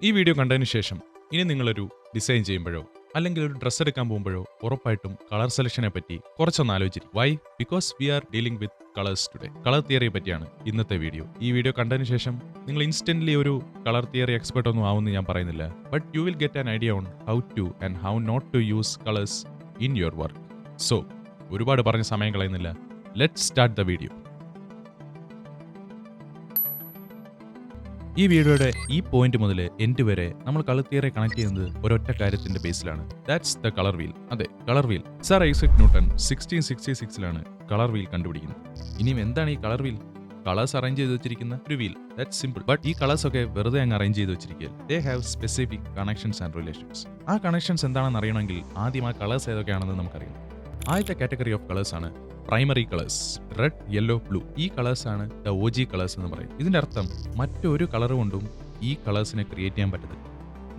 ഈ വീഡിയോ കണ്ടതിന് ശേഷം ഇനി നിങ്ങളൊരു ഡിസൈൻ ചെയ്യുമ്പോഴോ അല്ലെങ്കിൽ ഒരു ഡ്രസ്സ് എടുക്കാൻ പോകുമ്പോഴോ ഉറപ്പായിട്ടും കളർ സെലക്ഷനെ പറ്റി കുറച്ചൊന്ന് ആലോചിച്ചിരിക്കും. Why? Because we are dealing with colours today. Colour തിയറിയെ പറ്റിയാണ് ഇന്നത്തെ വീഡിയോ. ഈ വീഡിയോ കണ്ടതിന് ശേഷം നിങ്ങൾ ഇൻസ്റ്റന്റ്ലി ഒരു കളർ തിയറി എക്സ്പെർട്ട് ഒന്നും ആവുമെന്ന് ഞാൻ പറയുന്നില്ല. But you will get an idea on how to and how not to use colours in your work. So ഒരുപാട് പറഞ്ഞ സമയം കളയുന്നില്ല. Let's start the video. ഈ വീഡിയോയുടെ ഈ പോയിന്റ് മുതൽ എൻഡ് വരെ നമ്മൾ കളർ തിയറി കണക്ട് ചെയ്യുന്നത് ഒരൊറ്റ കാര്യത്തിന്റെ ബേസിലാണ്. That's the colour wheel. അതെ, colour wheel. Sir Isaac Newton 1666 colour wheel കണ്ടുപിടിക്കുന്നത്. ഇനിയും എന്താണ് ഈ കളർ വീൽ? കളേഴ്സ് അറേഞ്ച് ചെയ്ത് വെച്ചിരിക്കുന്ന ഒരു വീൽ. That's simple. ബട്ട് ഈ കളേഴ്സ് ഒക്കെ വെറുതെ അങ്ങ് അറേഞ്ച് ചെയ്ത് വെച്ചിരിക്കുക. They have specific connections and relations. ആ കണക്ഷൻസ് എന്താണെന്ന് അറിയണമെങ്കിൽ ആദ്യം ആ കളേഴ്സ് ഏതൊക്കെയാണെന്ന് നമുക്കറിയാം. ആദ്യത്തെ കാറ്റഗറി ഓഫ് കളേഴ്സ് ആണ് primary colours. Red, yellow, blue. ഈ കളേഴ്സ് ആണ് ദ OG കളേഴ്സ് എന്ന് പറയും. ഇതിന്റെ അർത്ഥം മറ്റൊരു കളർ കൊണ്ടും ഈ കളേഴ്സിനെ ക്രിയേറ്റ് ചെയ്യാൻ പറ്റത്തില്ല.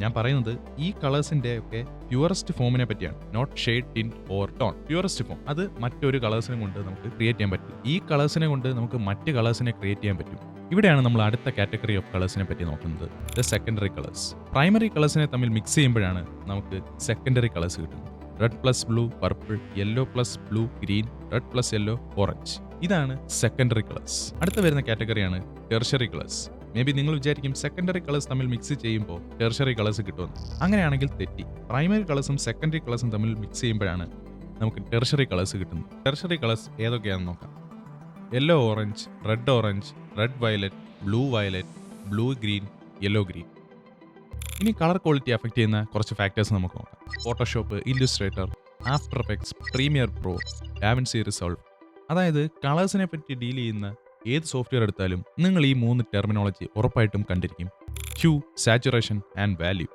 ഞാൻ പറയുന്നത് ഈ കളേഴ്സിന്റെ ഒക്കെ പ്യുവറസ്റ്റ് ഫോമിനെ പറ്റിയാണ്. Not shade, tint or tone. Purest form അത് മറ്റൊരു കളേഴ്സിനെ കൊണ്ട് നമുക്ക് ക്രിയേറ്റ് ചെയ്യാൻ പറ്റില്ല. ഈ കളേഴ്സിനെ കൊണ്ട് നമുക്ക് മറ്റ് കളേഴ്സിനെ ക്രിയേറ്റ് ചെയ്യാൻ പറ്റും. ഇവിടെയാണ് നമ്മൾ അടുത്ത കാറ്റഗറി ഓഫ് കളേഴ്സിനെ പറ്റി നോക്കുന്നത്, ദ സെക്കൻഡറി കളേഴ്സ്. പ്രൈമറി കളേഴ്സിനെ തമ്മിൽ മിക്സ് ചെയ്യുമ്പോഴാണ് നമുക്ക് സെക്കൻഡറി കളേഴ്സ് കിട്ടുന്നത്. Red plus blue purple, yellow plus blue green, red plus yellow orange. ഇതാണ് സെക്കൻഡറി കളേഴ്സ്. അടുത്ത വരുന്ന കാറ്റഗറിയാണ് ടെർഷറി കളേഴ്സ്. മേ ബി നിങ്ങൾ വിചാരിക്കും സെക്കൻഡറി കളേഴ്സ് തമ്മിൽ മിക്സ് ചെയ്യുമ്പോൾ ടെർഷറി കളേഴ്സ് കിട്ടുമെന്ന്. അങ്ങനെയാണെങ്കിൽ തെറ്റി. പ്രൈമറി കളേഴ്സും സെക്കൻഡറി കളേഴ്സും തമ്മിൽ മിക്സ് ചെയ്യുമ്പോഴാണ് നമുക്ക് ടെർഷറി കളേഴ്സ് കിട്ടുന്നത്. ടെർഷറി കളേഴ്സ് ഏതൊക്കെയാണെന്ന് നോക്കാം. Yellow orange, red violet, blue green, yellow green. ഇനി കളർ ക്വാളിറ്റി അഫക്റ്റ് ചെയ്യുന്ന കുറച്ച് ഫാക്ടേഴ്സ് നമുക്ക് നോക്കാം. Photoshop, Illustrator, after effects, premier pro, da Vinci resolve. അതായത് കളേഴ്സിനെ പറ്റി ഡീൽ ചെയ്യുന്ന ഏത് സോഫ്റ്റ്വെയർ എടുത്താലും നിങ്ങൾ ഈ 3 ടെർമിനോളജി ഉറപ്പായിട്ടും കണ്ടിരിക്കും. Hue, saturation and value.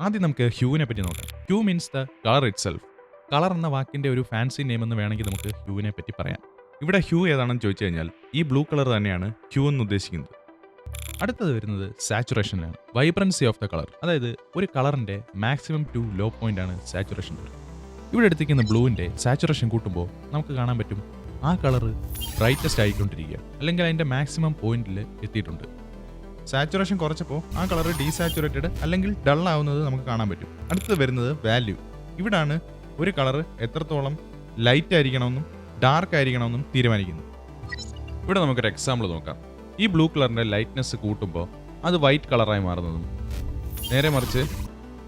ആദ്യം നമുക്ക് ഹ്യൂവിനെ പറ്റി നോക്കാം. Hue means the colour itself. Colour എന്ന വാക്കിന്റെ ഒരു ഫാൻസി നെയിം എന്ന് വേണമെങ്കിൽ നമുക്ക് ഹ്യൂവിനെ പറ്റി പറയാം. ഇവിടെ ഹ്യൂ ഏതാണെന്ന് ചോദിച്ചു കഴിഞ്ഞാൽ ഈ ബ്ലൂ കളർ തന്നെയാണ് ഹ്യൂ എന്ന് ഉദ്ദേശിക്കുന്നത്. അടുത്തത് വരുന്നത് സാച്ചുറേഷനിലാണ്. Vibrancy of the colour. അതായത് ഒരു കളറിന്റെ മാക്സിമം ടു ലോ പോയിന്റ് ആണ് സാച്ചുറേഷൻ. ഇവിടെ എടുത്തിരിക്കുന്ന ബ്ലൂവിന്റെ സാച്ചുറേഷൻ കൂട്ടുമ്പോൾ നമുക്ക് കാണാൻ പറ്റും ആ കളർ ബ്രൈറ്റസ്റ്റ് ആയിക്കൊണ്ടിരിക്കുക, അല്ലെങ്കിൽ അതിന്റെ മാക്സിമം പോയിന്റിൽ എത്തിയിട്ടുണ്ട്. സാച്ചുറേഷൻ കുറച്ചപ്പോൾ ആ കളർ ഡീസാച്ചുറേറ്റഡ് അല്ലെങ്കിൽ ഡൾ ആവുന്നത് നമുക്ക് കാണാൻ പറ്റും. അടുത്തത് വരുന്നത് വാല്യൂ. ഇവിടാണ് ഒരു കളർ എത്രത്തോളം ലൈറ്റ് ആയിരിക്കണമെന്നും ഡാർക്ക് ആയിരിക്കണമെന്നും തീരുമാനിക്കുന്നത്. ഇവിടെ നമുക്കൊരു എക്സാമ്പിൾ നോക്കാം. ഈ ബ്ലൂ കളറിന്റെ ലൈറ്റ്നെസ് കൂട്ടുമ്പോൾ അത് വൈറ്റ് കളറായി മാറുന്നതും നേരെ മറിച്ച്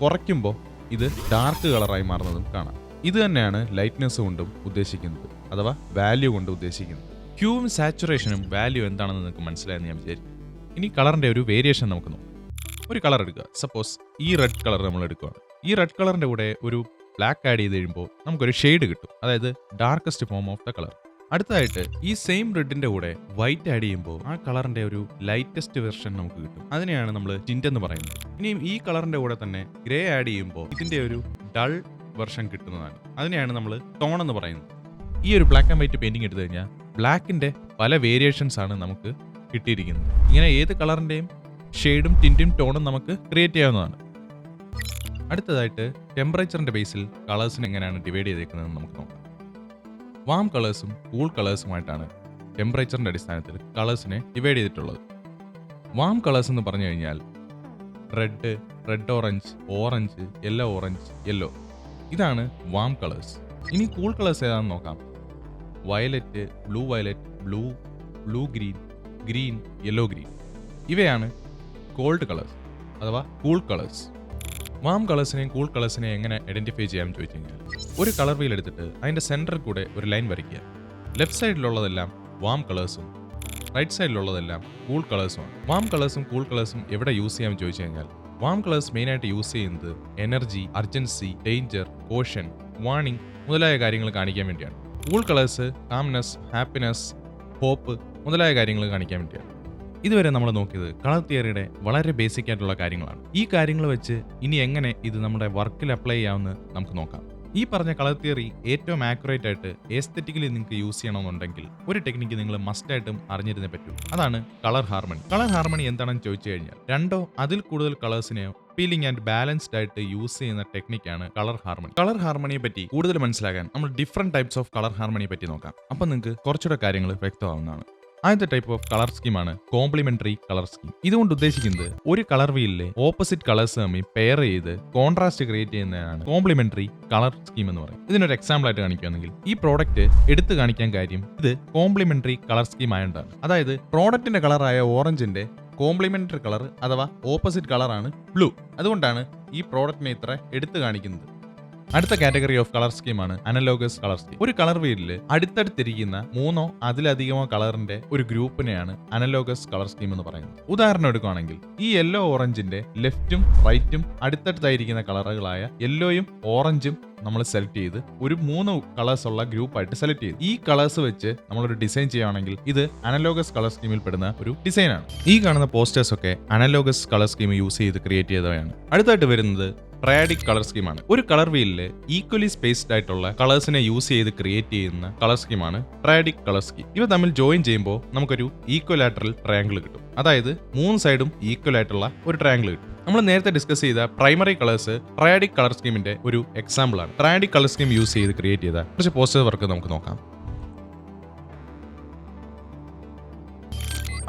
കുറയ്ക്കുമ്പോൾ ഇത് ഡാർക്ക് കളറായി മാറുന്നതും കാണാം. ഇത് തന്നെയാണ് ലൈറ്റ്നെസ് കൊണ്ടും ഉദ്ദേശിക്കുന്നത്, അഥവാ വാല്യൂ കൊണ്ട് ഉദ്ദേശിക്കുന്നത്. ഹ്യൂവും സാച്ചുറേഷനും വാല്യൂ എന്താണെന്ന് നിങ്ങൾക്ക് മനസ്സിലായെന്ന് ഞാൻ വിചാരിക്കും. ഇനി കളറിന്റെ ഒരു വേരിയേഷൻ നമുക്ക് നോക്കാം. ഒരു കളർ എടുക്കുക. സപ്പോസ് ഈ റെഡ് കളർ നമ്മൾ എടുക്കുകയാണ്. ഈ റെഡ് കളറിന്റെ കൂടെ ഒരു ബ്ലാക്ക് ആഡ് ചെയ്ത് കഴിയുമ്പോൾ നമുക്കൊരു ഷെയ്ഡ് കിട്ടും, അതായത് darkest form of the colour. അടുത്തതായിട്ട് ഈ സെയിം റെഡിന്റെ കൂടെ വൈറ്റ് ആഡ് ചെയ്യുമ്പോൾ ആ കളറിന്റെ ഒരു ലൈറ്റസ്റ്റ് വെർഷൻ നമുക്ക് കിട്ടും. അതിനെയാണ് നമ്മൾ ടിന്റ് എന്ന് പറയുന്നത്. ഇനിയും ഈ കളറിന്റെ കൂടെ തന്നെ ഗ്രേ ആഡ് ചെയ്യുമ്പോൾ ഇതിന്റെ ഒരു ഡൾ വെർഷൻ കിട്ടുന്നതാണ്. അതിനെയാണ് നമ്മൾ ടോൺ എന്ന് പറയുന്നത്. ഈ ഒരു ബ്ലാക്ക് ആൻഡ് വൈറ്റ് പെയിന്റിംഗ് എടുത്തു കഴിഞ്ഞാൽ ബ്ലാക്കിന്റെ പല വേരിയേഷൻസ് ആണ് നമുക്ക് കിട്ടിയിരിക്കുന്നത്. ഇങ്ങനെ ഏത് കളറിന്റെയും ഷെയ്ഡും ടിന്റും ടോണും നമുക്ക് ക്രിയേറ്റ് ചെയ്യാവുന്നതാണ്. അടുത്തതായിട്ട് ടെമ്പറേച്ചറിന്റെ ബേസിൽ കളേഴ്സിന് എങ്ങനെയാണ് ഡിവൈഡ് ചെയ്തേക്കുന്നതെന്ന് നമുക്ക് നോക്കാം. വാം കളേഴ്സും കൂൾ കളേഴ്സുമായിട്ടാണ് ടെമ്പറേച്ചറിന്റെ അടിസ്ഥാനത്തിൽ കളേഴ്സിനെ ഡിവൈഡ് ചെയ്തിട്ടുള്ളത്. വാം കളേഴ്സ് എന്ന് പറഞ്ഞു കഴിഞ്ഞാൽ റെഡ് ഓറഞ്ച്, യെല്ലോ. ഇതാണ് വാം കളേഴ്സ്. ഇനി കൂൾ കളേഴ്സ് ഏതാണെന്ന് നോക്കാം. Violet, blue green, yellow green. ഇവയാണ് കോൾഡ് കളേഴ്സ് അഥവാ കൂൾ കളേഴ്സ്. വാം കളേഴ്സിനെയും കൂൾ കളേഴ്സിനെയും എങ്ങനെ ഐഡന്റിഫൈ ചെയ്യാമെന്ന് ചോദിച്ചു കഴിഞ്ഞാൽ ഒരു കളർ വീൽ എടുത്തിട്ട് അതിന്റെ സെന്ററിൽ കൂടെ ഒരു ലൈൻ വരയ്ക്കുക. ലെഫ്റ്റ് സൈഡിലുള്ളതെല്ലാം വാം കളേഴ്സും റൈറ്റ് സൈഡിലുള്ളതെല്ലാം കൂൾ കളേഴ്സുമാണ്. വാം കളേഴ്സും കൂൾ കളേഴ്സും എവിടെ യൂസ് ചെയ്യാമെന്ന് ചോദിച്ചു കഴിഞ്ഞാൽ വാം കളേഴ്സ് മെയിനായിട്ട് യൂസ് ചെയ്യുന്നത് energy, urgency, danger, caution, warning മുതലായ കാര്യങ്ങൾ കാണിക്കാൻ വേണ്ടിയാണ്. Cool colours calmness, happiness, hope മുതലായ കാര്യങ്ങൾ കാണിക്കാൻ വേണ്ടിയാണ്. ഇതുവരെ നമ്മൾ നോക്കിയത് കളർ തിയറിയുടെ വളരെ ബേസിക് ആയിട്ടുള്ള കാര്യങ്ങളാണ്. ഈ കാര്യങ്ങൾ വെച്ച് ഇനി എങ്ങനെ ഇത് നമ്മുടെ വർക്കിൽ അപ്ലൈ ചെയ്യാമെന്ന് നമുക്ക് നോക്കാം. ഈ പറഞ്ഞ കളർ തിയറി ഏറ്റവും ആക്യുറേറ്റ് ആയിട്ട് എസ്തെറ്റിക്കലി നിങ്ങൾക്ക് യൂസ് ചെയ്യണമെന്നുണ്ടെങ്കിൽ ഒരു ടെക്നിക്ക് നിങ്ങൾ മസ്റ്റ് ആയിട്ടും അറിഞ്ഞിരുന്നേ പറ്റൂ. അതാണ് കളർ ഹാർമണി. കളർ ഹാർമണി എന്താണെന്ന് ചോദിച്ചു കഴിഞ്ഞാൽ രണ്ടോ അതിൽ കൂടുതൽ കളേഴ്സിനെയോ അപ്പീലിംഗ് ആൻഡ് ബാലൻസ്ഡ് ആയിട്ട് യൂസ് ചെയ്യുന്ന ടെക്നിക്കാണ് കളർ ഹാർമണി. കളർ ഹാർമണിയെ പറ്റി കൂടുതൽ മനസ്സിലാക്കാൻ നമ്മൾ ഡിഫറെന്റ് ടൈപ്സ് ഓഫ് കളർ ഹാർമണിയെ പറ്റി നോക്കാം. അപ്പം നിങ്ങൾക്ക് കുറച്ചുകൂടെ കാര്യങ്ങൾ വ്യക്തമാവുന്നതാണ്. ആദ്യത്തെ ടൈപ്പ് ഓഫ് കളർ സ്കീമാണ് കോംപ്ലിമെന്ററി കളർ സ്കീം. ഇതുകൊണ്ട് ഉദ്ദേശിക്കുന്നത് ഒരു കളർ വീലിലെ ഓപ്പോസിറ്റ് കളേഴ്സ് തമ്മിൽ പെയർ ചെയ്ത് കോൺട്രാസ്റ്റ് ക്രിയേറ്റ് ചെയ്യുന്നതാണ് കോംപ്ലിമെന്ററി കളർ സ്കീം എന്ന് പറയും. ഇതിനൊരു എക്സാമ്പിൾ ആയിട്ട് കാണിക്കുകയാണെങ്കിൽ ഈ പ്രോഡക്റ്റ് എടുത്തു കാണിക്കാൻ കാര്യം ഇത് കോംപ്ലിമെന്ററി കളർ സ്കീം ആയതുകൊണ്ടാണ്. അതായത് പ്രോഡക്റ്റിന്റെ കളറായ ഓറഞ്ചിന്റെ കോംപ്ലിമെന്ററി കളർ അഥവാ ഓപ്പോസിറ്റ് കളറാണ് ബ്ലൂ. അതുകൊണ്ടാണ് ഈ പ്രോഡക്റ്റിനെ ഇത്ര എടുത്തു കാണിക്കുന്നത്. അടുത്ത കാറ്റഗറി ഓഫ് കളർ സ്കീമാണ് അനലോഗസ് കളർ സ്കീം. ഒരു കളർ വീലിൽ അടുത്തടുത്തിരിക്കുന്ന മൂന്നോ അതിലധികമോ കളറിന്റെ ഒരു ഗ്രൂപ്പിനെയാണ് അനലോഗസ് കളർ സ്കീം എന്ന് പറയുന്നത്. ഉദാഹരണം എടുക്കുകയാണെങ്കിൽ ഈ യെല്ലോ ഓറഞ്ചിന്റെ ലെഫ്റ്റും റൈറ്റും അടുത്തടുത്തായിരിക്കുന്ന കളറുകളായ യെല്ലോയും ഓറഞ്ചും നമ്മൾ സെലക്ട് ചെയ്ത് ഒരു 3 കളേഴ്സ് ഉള്ള ഗ്രൂപ്പായിട്ട് സെലക്ട് ചെയ്ത് ഈ കളേഴ്സ് വെച്ച് നമ്മളൊരു ഡിസൈൻ ചെയ്യുകയാണെങ്കിൽ ഇത് അനലോഗസ് കളർ സ്കീമിൽ പെടുന്ന ഒരു ഡിസൈനാണ്. ഈ കാണുന്ന പോസ്റ്റേഴ്സ് ഒക്കെ അനലോഗസ് കളർ സ്കീം യൂസ് ചെയ്ത് ക്രിയേറ്റ് ചെയ്തവയാണ്. അടുത്തായിട്ട് വരുന്നത് ട്രയാഡിക് കളർ സ്കീമാണ്. ഒരു കളർ വീലില് ഈക്വലി സ്പേസ്ഡ് ആയിട്ടുള്ള കളേഴ്സിനെ യൂസ് ചെയ്ത് ക്രിയേറ്റ് ചെയ്യുന്ന കളർ സ്കീമാണ് ട്രയാഡിക് കളർ സ്കീം. ഇവ തമ്മിൽ ജോയിൻ ചെയ്യുമ്പോൾ നമുക്കൊരു ഈക്വലാറ്ററൽ ട്രയാങ്കിൾ കിട്ടും. അതായത് 3 സൈഡും ഈക്വൽ ആയിട്ടുള്ള ഒരു ട്രയാങ്കിൾ കിട്ടും. നമ്മൾ നേരത്തെ ഡിസ്കസ് ചെയ്ത പ്രൈമറി കളേഴ്സ് ട്രയാഡിക് കളർ സ്കീമിന്റെ ഒരു എക്സാമ്പിൾ ആണ്. ട്രയാഡിക് കളർ സ്കീം യൂസ് ചെയ്ത് ക്രിയേറ്റ് ചെയ്ത കുറച്ച് പോസ്റ്റർ വർക്ക് നമുക്ക് നോക്കാം.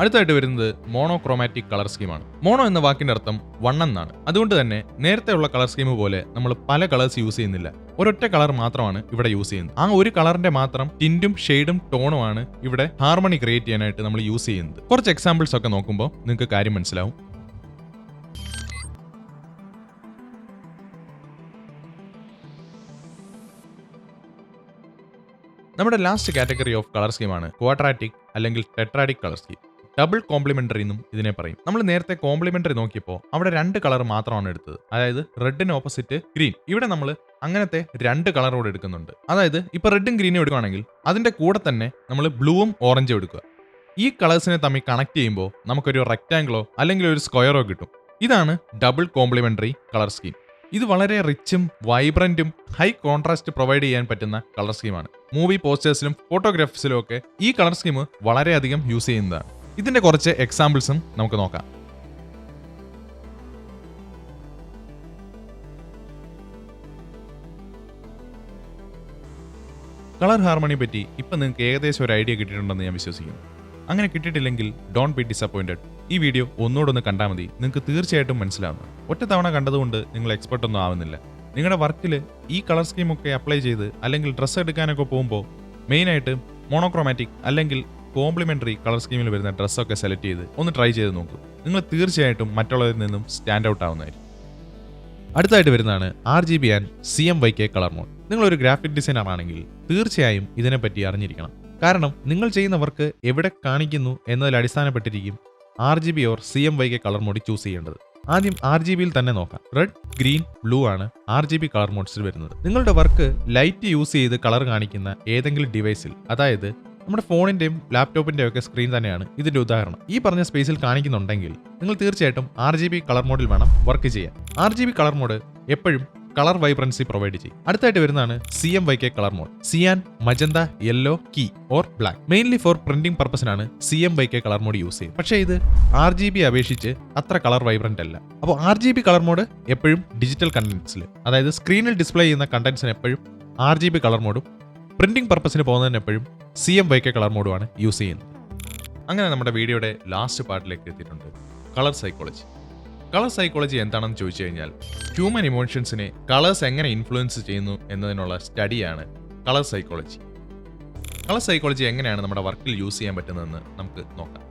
അടുത്തായിട്ട് വരുന്നത് മോണോക്രോമാറ്റിക് കളർ സ്കീമാണ്. മോണോ എന്ന വാക്കിന്റെ അർത്ഥം വണ്ണം എന്നാണ്. അതുകൊണ്ട് തന്നെ നേരത്തെ ഉള്ള കളർ സ്കീം പോലെ നമ്മൾ പല കളേഴ്സ് യൂസ് ചെയ്യുന്നില്ല. ഒരൊറ്റ കളർ മാത്രമാണ് ഇവിടെ യൂസ് ചെയ്യുന്നത്. ആ ഒരു കളറിന്റെ മാത്രം ടിന്റും ഷെയ്ഡും ടോണുമാണ് ഇവിടെ ഹാർമണി ക്രിയേറ്റ് ചെയ്യാനായിട്ട് നമ്മൾ യൂസ് ചെയ്യുന്നത്. കുറച്ച് എക്സാമ്പിൾസ് ഒക്കെ നോക്കുമ്പോൾ നിങ്ങൾക്ക് കാര്യം മനസ്സിലാവും. നമ്മുടെ ലാസ്റ്റ് കാറ്റഗറി ഓഫ് കളർ സ്കീമാണ് ക്വാഡ്രാറ്റിക് അല്ലെങ്കിൽ ടെട്രാഡിക് കളർ സ്കീം. ഡബിൾ കോംപ്ലിമെന്ററി എന്നും ഇതിനെ പറയും. നമ്മൾ നേരത്തെ കോംപ്ലിമെന്ററി നോക്കിയപ്പോൾ അവിടെ 2 കളർ മാത്രമാണ് എടുത്തത്. അതായത് റെഡിന് ഓപ്പോസിറ്റ് ഗ്രീൻ. ഇവിടെ നമ്മൾ അങ്ങനത്തെ 2 കളറോട് എടുക്കുന്നുണ്ട്. അതായത് ഇപ്പൊ റെഡും ഗ്രീനും എടുക്കുകയാണെങ്കിൽ അതിന്റെ കൂടെ തന്നെ നമ്മൾ ബ്ലൂവും ഓറഞ്ചും എടുക്കുക. ഈ കളേഴ്സിനെ തമ്മിൽ കണക്ട് ചെയ്യുമ്പോൾ നമുക്കൊരു റെക്ടാംഗിളോ അല്ലെങ്കിൽ ഒരു സ്ക്വയറോ കിട്ടും. ഇതാണ് ഡബിൾ കോംപ്ലിമെന്ററി കളർ സ്കീം. ഇത് വളരെ റിച്ചും വൈബ്രന്റും ഹൈ കോൺട്രാസ്റ്റ് പ്രൊവൈഡ് ചെയ്യാൻ പറ്റുന്ന കളർ സ്കീമാണ്. മൂവി പോസ്റ്റേഴ്സിലും ഫോട്ടോഗ്രാഫ്സിലും ഒക്കെ ഈ കളർ സ്കീം വളരെയധികം യൂസ് ചെയ്യുന്നതാണ്. ഇതിന്റെ കുറച്ച് എക്സാമ്പിൾസും നമുക്ക് നോക്കാം. കളർ ഹാർമണി പറ്റി ഇപ്പം നിങ്ങൾക്ക് ഏകദേശം ഒരു ഐഡിയ കിട്ടിയിട്ടുണ്ടെന്ന് ഞാൻ വിശ്വസിക്കുന്നു. അങ്ങനെ കിട്ടിയിട്ടില്ലെങ്കിൽ ഡോണ്ട് ബി ഡിസപ്പോയിന്റഡ്. ഈ വീഡിയോ ഒന്നുകൂടൊന്ന് കണ്ടാൽ മതി. നിങ്ങൾക്ക് തീർച്ചയായിട്ടും മനസ്സിലാവുന്നു. ഒറ്റ തവണ കണ്ടതുകൊണ്ട് നിങ്ങൾ എക്സ്പെർട്ട് ഒന്നും ആവുന്നില്ല. നിങ്ങളുടെ വർക്കിൽ ഈ കളർ സ്കീമൊക്കെ അപ്ലൈ ചെയ്ത് അല്ലെങ്കിൽ ഡ്രസ്സ് എടുക്കാനൊക്കെ പോകുമ്പോൾ മെയിനായിട്ട് മോണോക്രോമാറ്റിക് അല്ലെങ്കിൽ കോംപ്ലിമെന്ററി കളർ സ്കീമിൽ വരുന്ന ഡ്രസ്സൊക്കെ സെലക്ട് ചെയ്ത് ഒന്ന് ട്രൈ ചെയ്ത് നോക്കൂ. നിങ്ങൾ തീർച്ചയായിട്ടും മറ്റുള്ളവരിൽ നിന്നും സ്റ്റാൻഡ് ഔട്ട് ആവുന്നതായിരിക്കും. അടുത്തായിട്ട് വരുന്നതാണ് RGB and CMYK colour mode. നിങ്ങളൊരു ഗ്രാഫിക് ഡിസൈനർ ആണെങ്കിൽ തീർച്ചയായും ഇതിനെപ്പറ്റി അറിഞ്ഞിരിക്കണം. കാരണം നിങ്ങൾ ചെയ്യുന്ന വർക്ക് എവിടെ കാണിക്കുന്നു എന്നതിൽ അടിസ്ഥാനപ്പെട്ടിരിക്കും RGB or CMYK colour mode choose ചെയ്യേണ്ടത്. ആദ്യം RGBയിൽ തന്നെ നോക്കാം. റെഡ്, ഗ്രീൻ, ബ്ലൂ ആണ് RGB കളർ മോഡ്സിൽ വരുന്നത്. നിങ്ങളുടെ വർക്ക് ലൈറ്റ് യൂസ് ചെയ്ത് കളർ കാണിക്കുന്ന ഏതെങ്കിലും ഡിവൈസിൽ, അതായത് നമ്മുടെ ഫോണിന്റെയും ലാപ്ടോപ്പിന്റെയും ഒക്കെ സ്ക്രീൻ തന്നെയാണ് ഇതിന്റെ ഉദാഹരണം, ഈ പറഞ്ഞ സ്പേസിൽ കാണിക്കുന്നുണ്ടെങ്കിൽ നിങ്ങൾ തീർച്ചയായിട്ടും RGB കളർ മോഡിൽ വേണം വർക്ക് ചെയ്യാൻ. RGB കളർ മോഡ് എപ്പോഴും കളർ വൈബ്രൻസി പ്രൊവൈഡ് ചെയ്യും. അടുത്തായിട്ട് വരുന്നതാണ് CMYK colour mode. Cyan, magenta, yellow, key or black. Mainly for printing പർപ്പസിനാണ് CMYK കളർ മോഡ് യൂസ് ചെയ്യുന്നത്. പക്ഷേ ഇത് RGB അപേക്ഷിച്ച് അത്ര കളർ വൈബ്രന്റ് അല്ല. അപ്പോൾ RGB കളർ മോഡ് എപ്പോഴും ഡിജിറ്റൽ കണ്ടന്റ്സിൽ, അതായത് സ്ക്രീനിൽ ഡിസ്പ്ലേ ചെയ്യുന്ന കണ്ടന്റ്സിന് എപ്പോഴും RGB കളർ മോഡും പ്രിന്റിംഗ് പർപ്പസിന് പോകുന്നതിന് എപ്പോഴും CMYK കളർ മോഡുമാണ് യൂസ് ചെയ്യുന്നത്. അങ്ങനെ നമ്മുടെ വീഡിയോയുടെ ലാസ്റ്റ് പാർട്ടിലേക്ക് എത്തിയിട്ടുണ്ട്. Colour psychology. കളർ സൈക്കോളജി എന്താണെന്ന് ചോദിച്ചു കഴിഞ്ഞാൽ ഹ്യൂമൻ ഇമോഷൻസിനെ കളേഴ്സ് എങ്ങനെ ഇൻഫ്ലുവൻസ് ചെയ്യുന്നു എന്നതിനുള്ള സ്റ്റഡിയാണ് കളർ സൈക്കോളജി. കളർ സൈക്കോളജി എങ്ങനെയാണ് നമ്മുടെ വർക്കിൽ യൂസ് ചെയ്യാൻ പറ്റുന്നതെന്ന് നമുക്ക് നോക്കാം.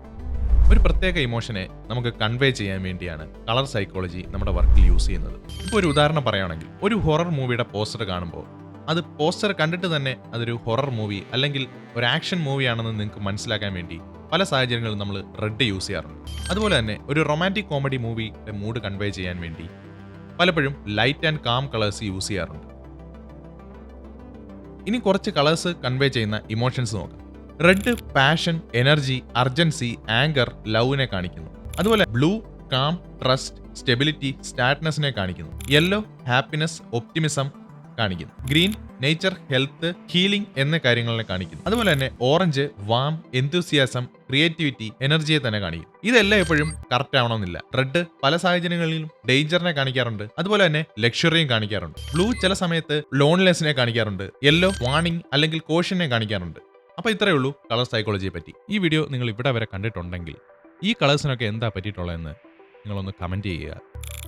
ഒരു പ്രത്യേക ഇമോഷനെ നമുക്ക് കൺവേ ചെയ്യാൻ വേണ്ടിയാണ് കളർ സൈക്കോളജി നമ്മുടെ വർക്കിൽ യൂസ് ചെയ്യുന്നത്. ഇപ്പോൾ ഒരു ഉദാഹരണം പറയുകയാണെങ്കിൽ ഒരു ഹൊറർ മൂവിയുടെ പോസ്റ്റർ കാണുമ്പോൾ അത് പോസ്റ്റർ കണ്ടിട്ട് തന്നെ അതൊരു ഹൊറർ മൂവി അല്ലെങ്കിൽ ഒരു ആക്ഷൻ മൂവിയാണെന്ന് നിങ്ങൾക്ക് മനസ്സിലാക്കാൻ വേണ്ടി പല സാഹചര്യങ്ങളിൽ നമ്മൾ റെഡ് യൂസ് ചെയ്യാറുണ്ട്. അതുപോലെ തന്നെ ഒരു റൊമാൻറ്റിക് കോമഡി മൂവിയുടെ മൂഡ് കൺവേ ചെയ്യാൻ വേണ്ടി പലപ്പോഴും light and calm colours use ചെയ്യാറുണ്ട്. ഇനി കുറച്ച് കളേഴ്സ് കൺവേ ചെയ്യുന്ന ഇമോഷൻസ് നോക്കാം. Red passion, energy, urgency, anger, ലവിനെ കാണിക്കുന്നു. അതുപോലെ ബ്ലൂ കാം, ട്രസ്റ്റ്, സ്റ്റെബിലിറ്റി, സ്റ്റാറ്റ്നെസ്സിനെ കാണിക്കുന്നു. യെല്ലോ ഹാപ്പിനെസ്, ഒപ്റ്റിമിസം കാണിക്കുന്നു. ഗ്രീൻ നേച്ചർ, ഹെൽത്ത്, ഹീലിംഗ് എന്ന കാര്യങ്ങളെ കാണിക്കുന്നു. അതുപോലെ തന്നെ ഓറഞ്ച് വാം, എന്തൂസിയാസം, ക്രിയേറ്റിവിറ്റി, എനർജിയെ തന്നെ കാണിക്കും. ഇതെല്ലാം എപ്പോഴും കറക്റ്റ് ആവണമെന്നില്ല. റെഡ് പല സാഹചര്യങ്ങളിലും ഡേഞ്ചറിനെ കാണിക്കാറുണ്ട്, അതുപോലെ തന്നെ ലക്ഷറിയും കാണിക്കാറുണ്ട്. ബ്ലൂ ചില സമയത്ത് ലോൺലെസ്സിനെ കാണിക്കാറുണ്ട്. യെല്ലോ വാണിംഗ് അല്ലെങ്കിൽ കോഷനെ കാണിക്കാറുണ്ട്. അപ്പോൾ ഇത്രയേ ഉള്ളൂ കളർ സൈക്കോളജിയെ പറ്റി. ഈ വീഡിയോ നിങ്ങൾ ഇവിടെ വരെ കണ്ടിട്ടുണ്ടെങ്കിൽ ഈ കളേഴ്സിനൊക്കെ എന്താ പറ്റിയിട്ടുള്ളതെന്ന് നിങ്ങളൊന്ന് കമൻറ്റ് ചെയ്യുക.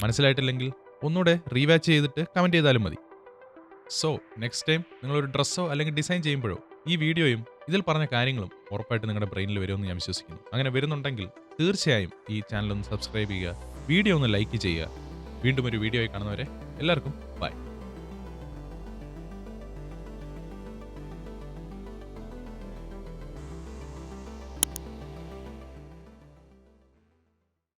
മനസ്സിലായിട്ടില്ലെങ്കിൽ ഒന്നുകൂടെ റീവാച്ച് ചെയ്തിട്ട് കമൻറ്റ് ചെയ്താലും മതി. സോ നെക്സ്റ്റ് ടൈം നിങ്ങളൊരു ഡ്രസ്സോ അല്ലെങ്കിൽ ഡിസൈൻ ചെയ്യുമ്പോഴോ ഈ വീഡിയോയും ഇതിൽ പറഞ്ഞ കാര്യങ്ങളും ഉറപ്പായിട്ട് നിങ്ങളുടെ ബ്രെയിനിൽ വരുമെന്ന് ഞാൻ വിശ്വസിക്കുന്നു. അങ്ങനെ വരുന്നുണ്ടെങ്കിൽ തീർച്ചയായും ഈ ചാനൽ ഒന്ന് സബ്സ്ക്രൈബ് ചെയ്യുക, വീഡിയോ ഒന്ന് ലൈക്ക് ചെയ്യുക. വീണ്ടും ഒരു വീഡിയോയിൽ കാണുന്നവരെ എല്ലാവർക്കും ബൈ.